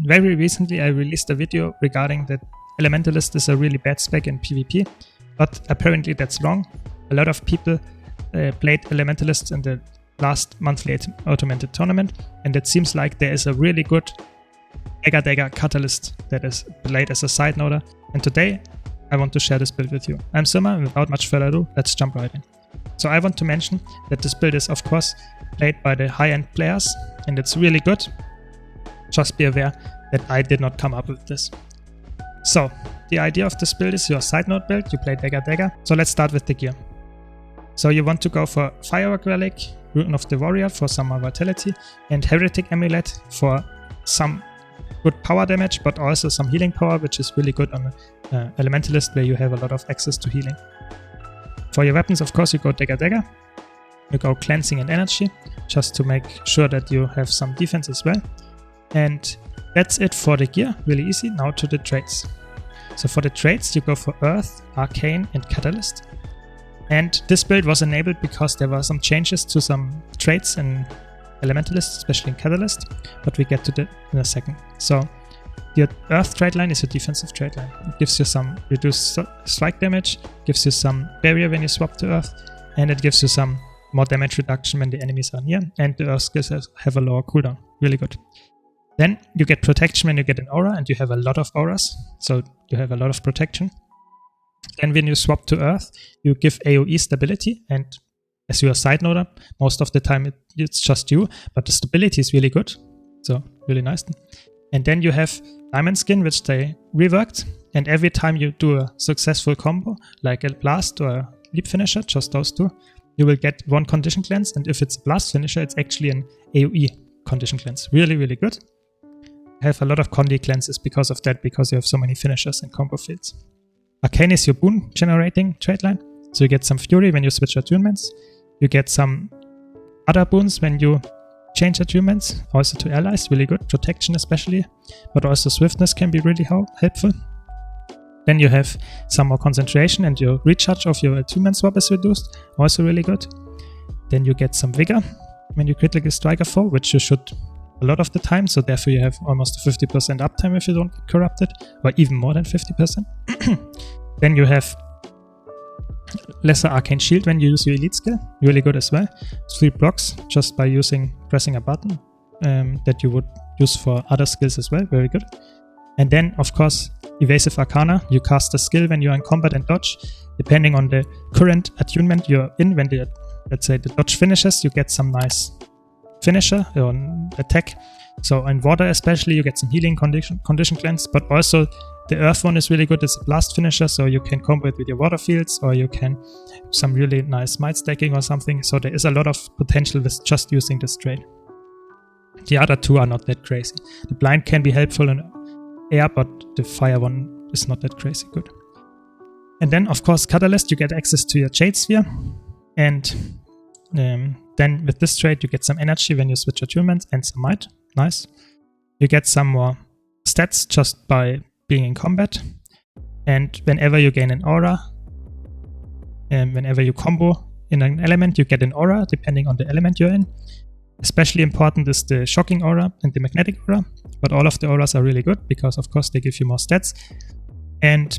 very recently I released a video regarding that Elementalist is a really bad spec in PvP, but apparently that's wrong. A lot of people played Elementalist in the last monthly automated tournament, and it seems like there is a really good Dagger Dagger catalyst that is played as a side noder, and today I want to share this build with you. I'm Summer, and without much further ado, let's jump right in. So I want to mention that this build is of course played by the high-end players, and it's really good. Just be aware that I did not come up with this. So the idea of this build is your side node build, you play Dagger Dagger. So let's start with the gear. So you want to go for Firework Relic, Ruin of the Warrior for some more vitality, and Heretic Amulet for some good power damage, but also some healing power, which is really good on Elementalist, where you have a lot of access to healing. For your weapons, of course, you go Dagger Dagger. You go Cleansing and Energy, just to make sure that you have some defense as well. And that's it for the gear, really easy. Now to the traits. So for the traits, you go for Earth, Arcane, and Catalyst. And this build was enabled because there were some changes to some traits in Elementalist, especially in Catalyst, but we get to that in a second. So your Earth trait line is a defensive trait line. It gives you some reduced strike damage, gives you some barrier when you swap to Earth, and it gives you some more damage reduction when the enemies are near, and the Earth skills have a lower cooldown. Really good. Then you get protection when you get an aura, and you have a lot of auras, so you have a lot of protection. Then when you swap to Earth, you give AoE stability, and as you're a side noder, most of the time it's just you, but the stability is really good, so really nice. And then you have Diamond Skin, which they reworked, and every time you do a successful combo, like a Blast or a Leap Finisher, just those two, you will get one Condition Cleanse, and if it's a Blast Finisher, it's actually an AoE Condition Cleanse. Really, really good. Have a lot of Condi cleanses because of that, because you have so many finishers and combo fields. Arcane is your boon generating trait line, so you get some Fury when you switch attunements. You get some other boons when you change attunements, also to allies, really good, protection especially, but also swiftness can be really helpful. Then you have some more concentration, and your recharge of your attunement swap is reduced, also really good. Then you get some vigor when you critically strike a foe, which you should a lot of the time, so therefore you have almost a 50% uptime if you don't get corrupted, or even more than 50%. Then you have lesser arcane shield when you use your elite skill, really good as well. It's 3 blocks just by pressing a button that you would use for other skills as well, very good. And then of course evasive arcana, you cast a skill when you're in combat and dodge. Depending on the current attunement you're in, when the, let's say, the dodge finishes, you get some nice finisher on attack. So in water especially, you get some healing condition cleanse, but also the earth one is really good. It's a blast finisher, so you can combo it with your water fields, or you can some really nice might stacking or something. So there is a lot of potential with just using this trait. The other two are not that crazy. The blind can be helpful in air, but the fire one is not that crazy good. And then of course Catalyst, you get access to your Jade Sphere, and then with this trait you get some energy when you switch attunements and some might. Nice. You get some more stats just by being in combat, and whenever you gain an aura, and whenever you combo in an element, you get an aura depending on the element you're in. Especially important is the shocking aura and the magnetic aura, but all of the auras are really good because of course they give you more stats, and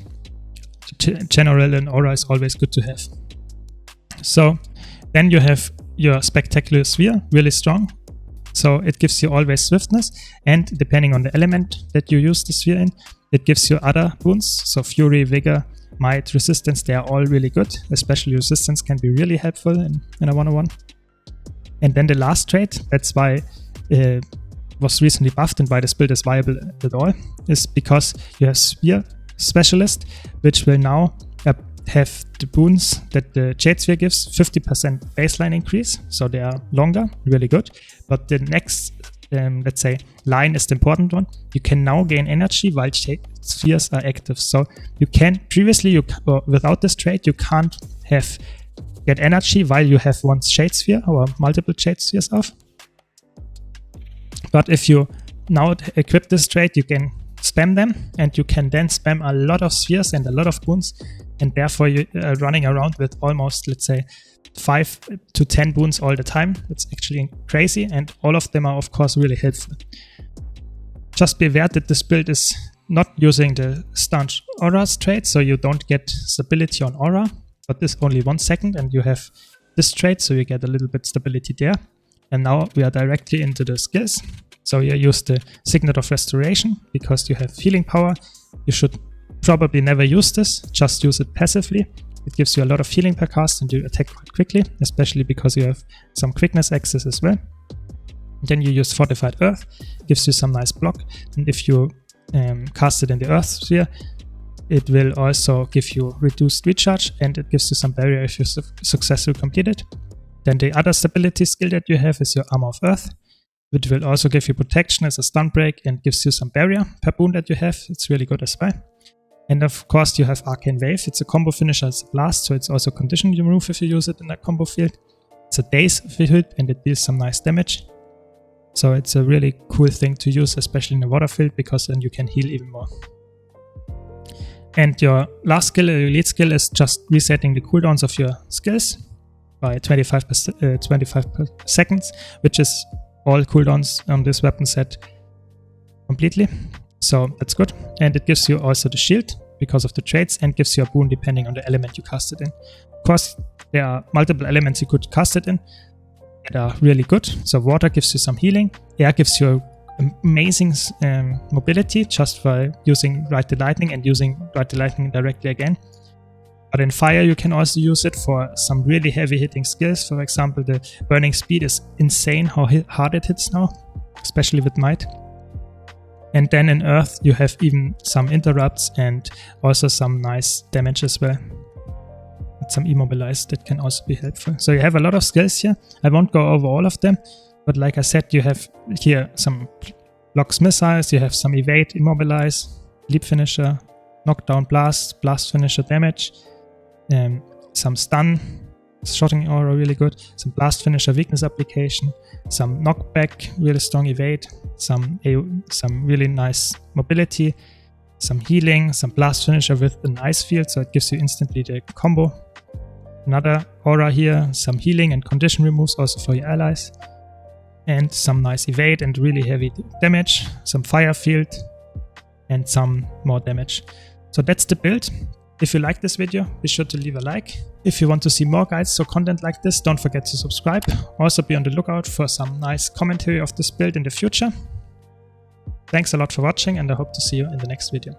general an aura is always good to have. So then you have your Spectacular Sphere, really strong. So it gives you always swiftness, and depending on the element that you use the sphere in, it gives you other boons. So Fury, Vigor, Might, Resistance, they are all really good. Especially Resistance can be really helpful in a 101. And then the last trait, that's why it was recently buffed and why this build is viable at all, is because you have Sphere Specialist, which will now have the boons that the Jade Sphere gives, 50% baseline increase, so they are longer, really good. But the next, let's say, line is the important one. You can now gain energy while Jade Spheres are active. So you can, previously, without this trait, you can't get energy while you have one Jade Sphere or multiple Jade Spheres off. But if you now equip this trait, you can spam them, and you can then spam a lot of spheres and a lot of boons, and therefore you are running around with almost, let's say, 5 to 10 boons all the time. It's actually crazy, and all of them are of course really helpful. Just be aware that this build is not using the staunch auras trait, so you don't get stability on aura, but this only 1 second, and you have this trait, so you get a little bit stability there. And now we are directly into the skills. So you use the Sidenode of Restoration because you have healing power. You should probably never use this, just use it passively. It gives you a lot of healing per cast and you attack quite quickly, especially because you have some quickness access as well. Then you use Fortified Earth, gives you some nice block, and if you cast it in the Earth sphere, it will also give you reduced recharge and it gives you some barrier if you successfully complete it. Then the other stability skill that you have is your Armor of Earth, which will also give you protection as a stun break and gives you some barrier per boon that you have. It's really good as well. And of course you have Arcane Wave. It's a combo finisher, it's a blast, so it's also condition you remove if you use it in a combo field. It's a daze field and it deals some nice damage. So it's a really cool thing to use, especially in the water field, because then you can heal even more. And your last skill, your lead skill, is just resetting the cooldowns of your skills by 25 seconds, which is all cooldowns on this weapon set completely. So that's good. And it gives you also the shield because of the traits and gives you a boon depending on the element you cast it in. Of course, there are multiple elements you could cast it in that are really good. So water gives you some healing. Air gives you amazing mobility just by using Ride the Lightning and using Ride the Lightning directly again. But in fire you can also use it for some really heavy hitting skills. For example, the burning speed is insane how hard it hits now, especially with might. And then in earth you have even some interrupts and also some nice damage as well. And some immobilize that can also be helpful. So you have a lot of skills here. I won't go over all of them, but like I said, you have here some blocks missiles, you have some evade, immobilize, leap finisher, knockdown blast, blast finisher damage, some stun, shotting aura really good, some blast finisher weakness application, some knockback, really strong evade, some really nice mobility, some healing, some blast finisher with an ice field, so it gives you instantly the combo. Another aura here, some healing and condition removes also for your allies, and some nice evade and really heavy damage, some fire field, and some more damage. So that's the build. If you like this video, be sure to leave a like. If you want to see more guides or content like this, don't forget to subscribe. Also be on the lookout for some nice commentary of this build in the future. Thanks a lot for watching and I hope to see you in the next video.